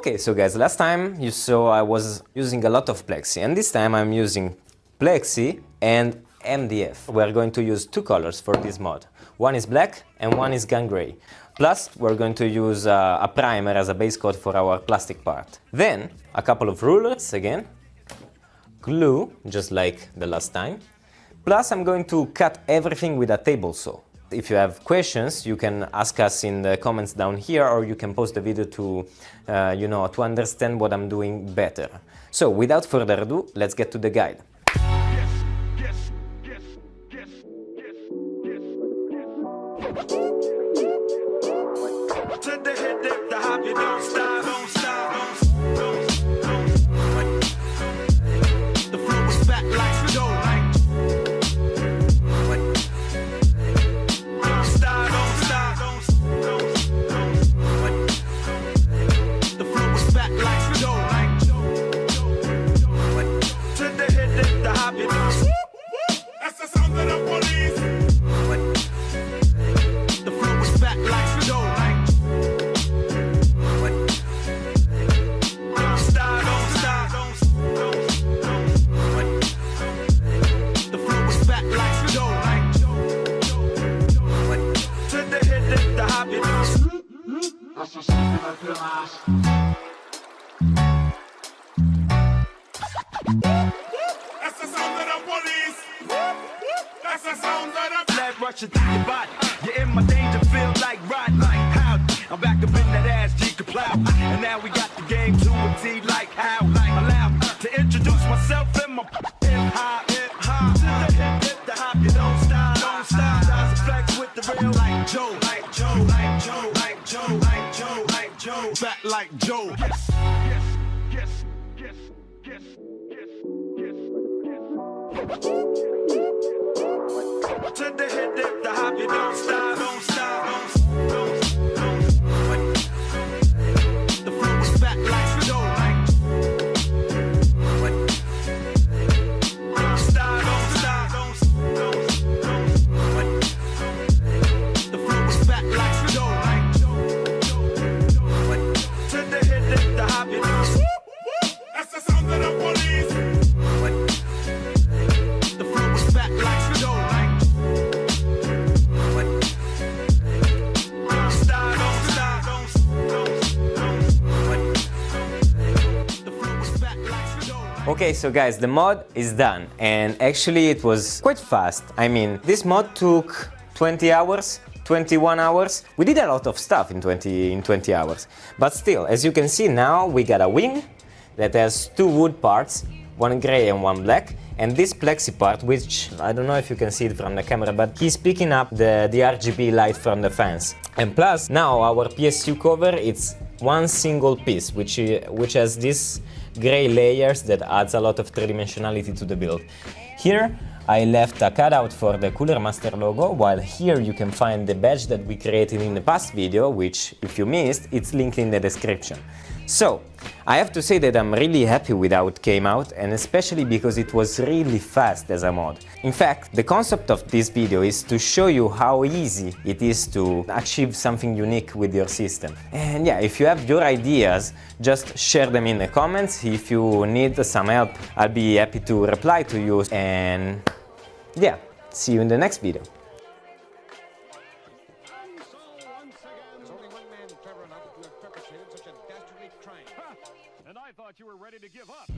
Okay, so guys, last time you saw I was using a lot of Plexi, and this time I'm using Plexi and MDF. We're going to use two colors for this mod. One is black and one is gun gray. Plus, we're going to use a primer as a base coat for our plastic part. Then, a couple of rulers again, glue, just like the last time. Plus, I'm going to cut everything with a table saw. If you have questions, you can ask us in the comments down here, or you can post the video to, to understand what I'm doing better. So, without further ado, let's get to the guide. Rushing through your body, you're in my danger, feel like riding like how. I'm back up in that ass, G to plow, and now we got the game to a T like how. Allow me to introduce myself and my hip hop, to the hop, you don't stop, Dies a flex with the real like Joe, like Joe, like Joe, like Joe, like Joe, like Joe, back like Joe. Yes, yes, yes, yes, yes, yes, yes, yes. To the hip, dip, the hop, you don't stop, don't stop, don't stop. The flow is back like Joe, don't stop, don't stop, don't stop. The flow is back like Joe, to the hip, dip, the hop, you don't stop. That's the sound of the police. The flow is back like Joe. Okay, so guys, the mod is done, and actually it was quite fast. I mean, this mod took 20 hours, 21 hours. We did a lot of stuff in 20 hours. But still, as you can see now, we got a wing that has two wood parts, one gray and one black, and this plexi part, which I don't know if you can see it from the camera, but he's picking up the RGB light from the fans. And plus, now our PSU cover, it's one single piece, which has this gray layers that adds a lot of three-dimensionality to the build. Here I left a cutout for the Cooler Master logo, while here you can find the badge that we created in the past video, which if you missed, it's linked in the description. So, I have to say that I'm really happy with how it came out, and especially because it was really fast as a mod. In fact, the concept of this video is to show you how easy it is to achieve something unique with your system. And yeah, if you have your ideas, just share them in the comments. If you need some help, I'll be happy to reply to you. And yeah, see you in the next video. And I thought you were ready to give up.